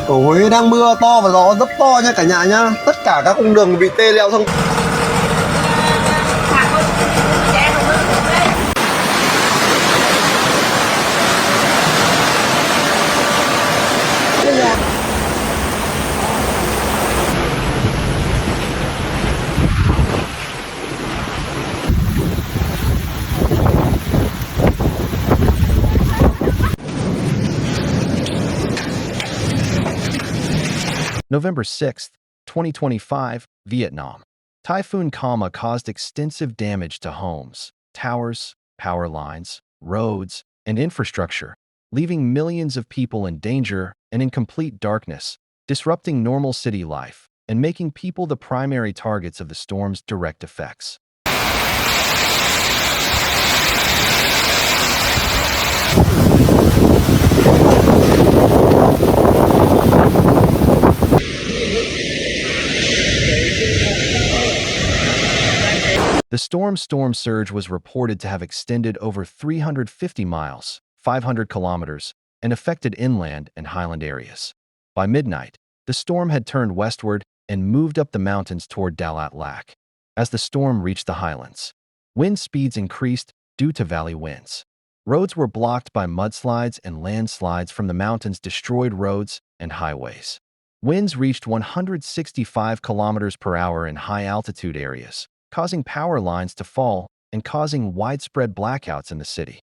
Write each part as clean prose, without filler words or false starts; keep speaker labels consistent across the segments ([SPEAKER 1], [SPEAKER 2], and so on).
[SPEAKER 1] Ở Huế đang mưa to và gió rất to nha cả nhà nhá. Tất cả các cung đường bị tê liệt thông.
[SPEAKER 2] November 6th, 2025, Vietnam. Typhoon Kalma caused extensive damage to homes, towers, power lines, roads, and infrastructure, leaving millions of people in danger and in complete darkness, disrupting normal city life and making people the primary targets of the storm's direct effects. The storm's storm surge was reported to have extended over 350 miles, 500 kilometers, and affected inland and highland areas. By midnight, the storm had turned westward and moved up the mountains toward Dalat Lak. As the storm reached the highlands, wind speeds increased due to valley winds. Roads were blocked by mudslides and landslides from the mountains destroyed roads and highways. Winds reached 165 kilometers per hour in high-altitude areas, causing power lines to fall and causing widespread blackouts in the city.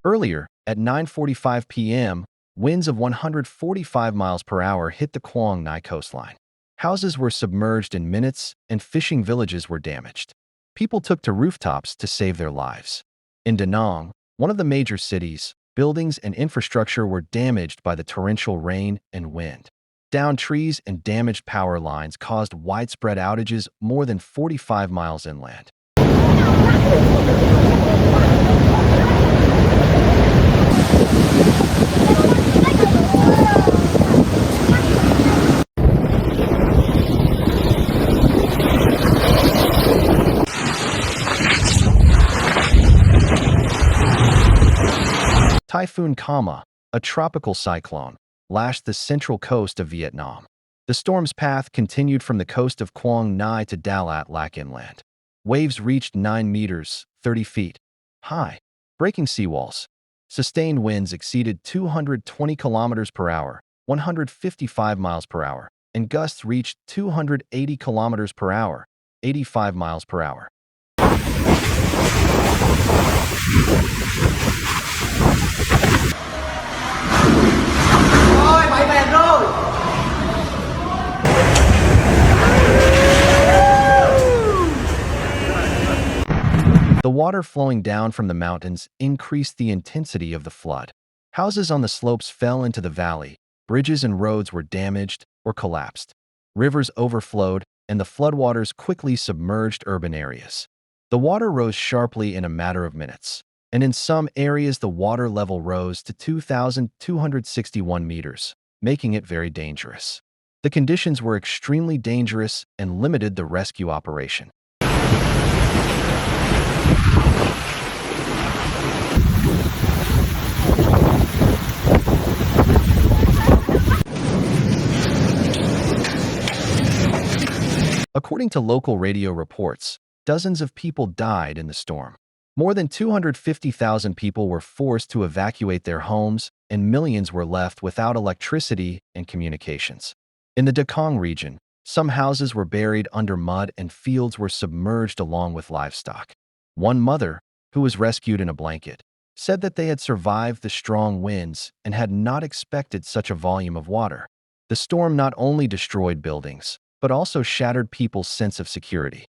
[SPEAKER 2] Earlier, at 9:45 p.m., winds of 145 miles per hour hit the Quang Ngai coastline. Houses were submerged in minutes and fishing villages were damaged. People took to rooftops to save their lives. In Da Nang, one of the major cities, buildings and infrastructure were damaged by the torrential rain and wind. Downed trees and damaged power lines caused widespread outages more than 45 miles inland. Typhoon Kalma, a tropical cyclone, lashed the central coast of Vietnam. The storm's path continued from the coast of Quang Ngai to Dalat Lak inland. Waves reached 9 meters, 30 feet, high, breaking seawalls. Sustained winds exceeded 220 kilometers per hour, 155 miles per hour, and gusts reached 280 kilometers per hour, 85 miles per hour. The water flowing down from the mountains increased the intensity of the flood. Houses on the slopes fell into the valley, bridges and roads were damaged or collapsed. Rivers overflowed, and the floodwaters quickly submerged urban areas. The water rose sharply in a matter of minutes, and in some areas the water level rose to 2,261 meters, making it very dangerous. The conditions were extremely dangerous and limited the rescue operation. According to local radio reports, dozens of people died in the storm. More than 250,000 people were forced to evacuate their homes, and millions were left without electricity and communications. In the Dakong region, some houses were buried under mud and fields were submerged along with livestock. One mother, who was rescued in a blanket, said that they had survived the strong winds and had not expected such a volume of water. The storm not only destroyed buildings, but also shattered people's sense of security.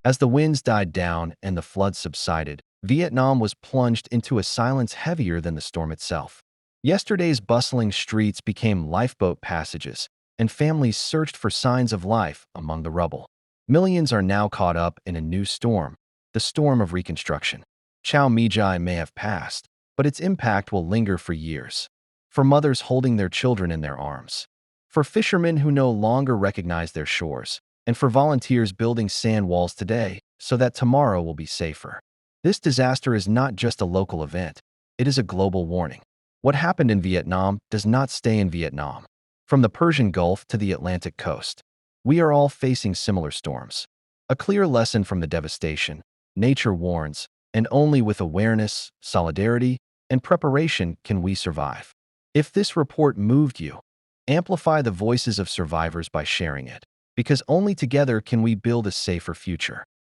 [SPEAKER 2] As the winds died down and the floods subsided, Vietnam was plunged into a silence heavier than the storm itself. Yesterday's bustling streets became lifeboat passages, and families searched for signs of life among the rubble. Millions are now caught up in a new storm, the storm of reconstruction. Talmaygi may have passed, but its impact will linger for years. for mothers holding their children in their arms, for fishermen who no longer recognize their shores, and for volunteers building sand walls today so that tomorrow will be safer. This disaster is not just a local event, it is a global warning. What happened in Vietnam does not stay in Vietnam. From the Persian Gulf to the Atlantic coast, we are all facing similar storms. A clear lesson from the devastation: nature warns, and only with awareness, solidarity, and preparation can we survive. If this report moved you, amplify the voices of survivors by sharing it, because only together can we build a safer future.